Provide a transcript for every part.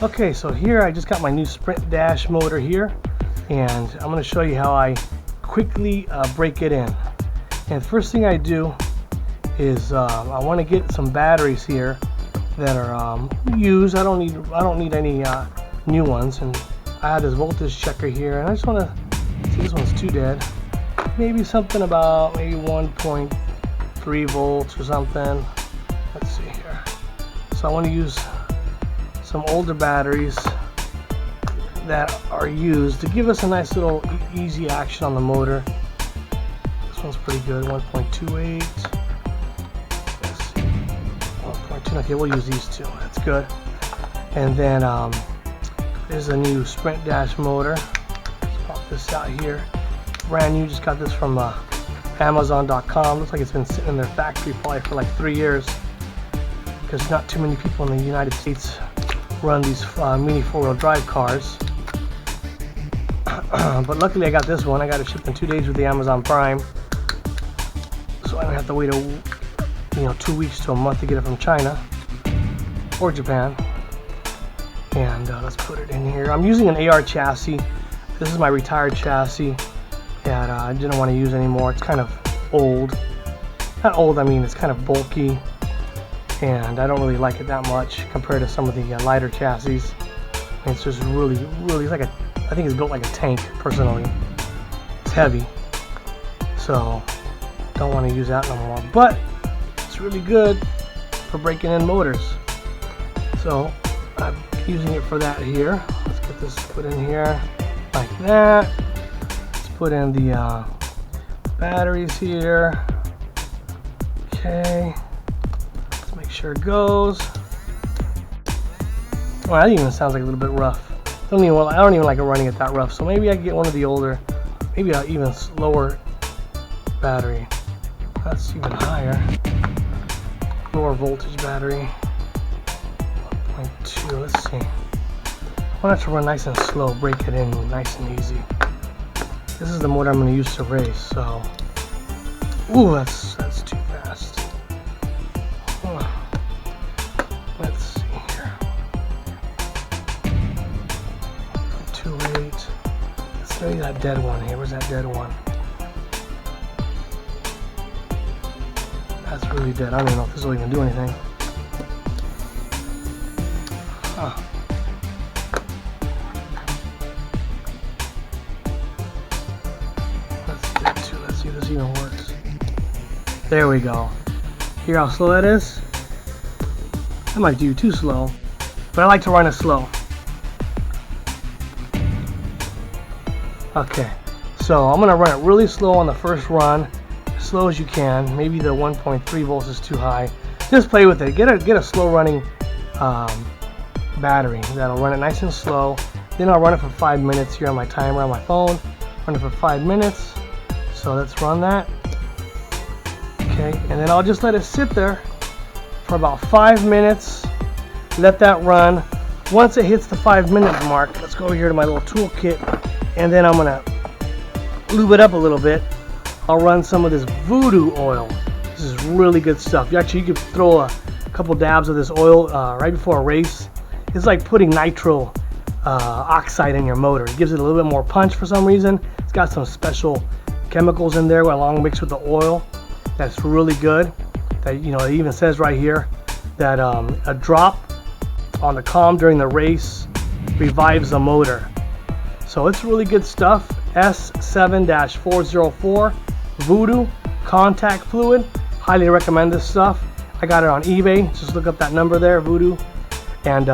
Okay, so here I just got my new Sprint Dash motor here, and I'm going to show you how I quickly break it in. And first thing I do is I want to get some batteries here that are used. I don't need any new ones, and I have this voltage checker here, and I just want to see, this one's too dead. Maybe something about maybe 1.3 volts or something. Let's see here. So I want to use some older batteries that are used to give us a nice little easy action on the motor. This one's pretty good, 1.28. Let's see, 1.2. Okay, we'll use these two. That's good. And then there's a new Sprint Dash motor. Let's pop this out here. Brand new. Just got this from Amazon.com. Looks like it's been sitting in their factory probably for like 3 years, because not too many people in the United States run these mini four-wheel drive cars. But luckily I got this one. I got it shipped in 2 days with the Amazon Prime, so I don't have to wait 2 weeks to a month to get it from China or Japan. And let's put it in here. I'm using an AR chassis. This is my retired chassis that I didn't want to use anymore. It's kind of old. Not old, I mean it's kind of bulky, and I don't really like it that much compared to some of the lighter chassis. It's just really it's like I think it's built like a tank personally. It's heavy, so don't want to use that no more, but it's really good for breaking in motors, so I'm using it for that here. Let's get this put in here like that. Let's put in the batteries here. Okay, make sure it goes. Well, that even sounds like a little bit rough. I don't even like it running it that rough. So maybe I can get one of the older, maybe an even slower battery. That's even higher. Lower voltage battery. 1.2. Let's see. I want it to run nice and slow. Break it in nice and easy. This is the motor I'm going to use to race. So, ooh, that's too fast. Let's see here. 2.8. Let's show you that dead one here. Where's that dead one? That's really dead. I don't even know if this will even do anything. Huh. Let's do it too. Let's see if this even works. There we go. Hear how slow that is? I might do too slow, but I like to run it slow. Okay, so I'm gonna run it really slow on the first run, as slow as you can. Maybe the 1.3 volts is too high. Just play with it. Get a slow running battery that'll run it nice and slow. Then I'll run it for 5 minutes here on my timer on my phone. Run it for 5 minutes. So let's run that. Okay, and then I'll just let it sit there for about 5 minutes. Let that run. Once it hits the 5-minute mark, let's go over here to my little toolkit, and then I'm gonna lube it up a little bit. I'll run some of this Voodoo oil. This is really good stuff. You could throw a couple dabs of this oil right before a race. It's like putting nitro oxide in your motor. It gives it a little bit more punch for some reason. It's got some special chemicals in there along mixed with the oil. That's really good. That, it even says right here that a drop on the comm during the race revives the motor. So it's really good stuff. S7-404 Voodoo contact fluid. Highly recommend this stuff. I got it on eBay. Just look up that number there, Voodoo. And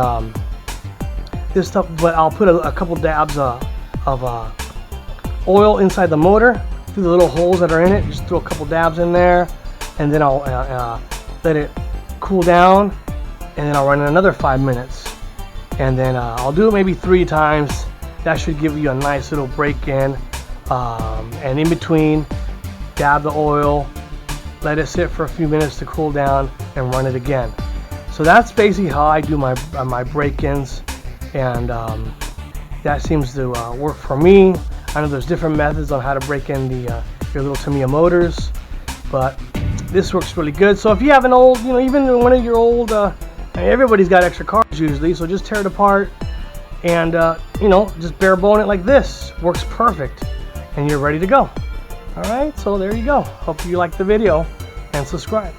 this stuff, but I'll put a couple dabs of oil inside the motor through the little holes that are in it. Just throw a couple dabs in there, and then I'll let it cool down, and then I'll run it another 5 minutes, and then I'll do it maybe 3 times. That should give you a nice little break-in, and in between, dab the oil, let it sit for a few minutes to cool down, and run it again. So that's basically how I do my break-ins, and that seems to work for me. I know there's different methods on how to break in your little Tamiya motors, but this works really good. So if you have an old, even one of your old And everybody's got extra cards usually, so just tear it apart and you know, just bare bone it like this. Works perfect, and you're ready to go. All right, so there you go. Hope you liked the video and subscribe.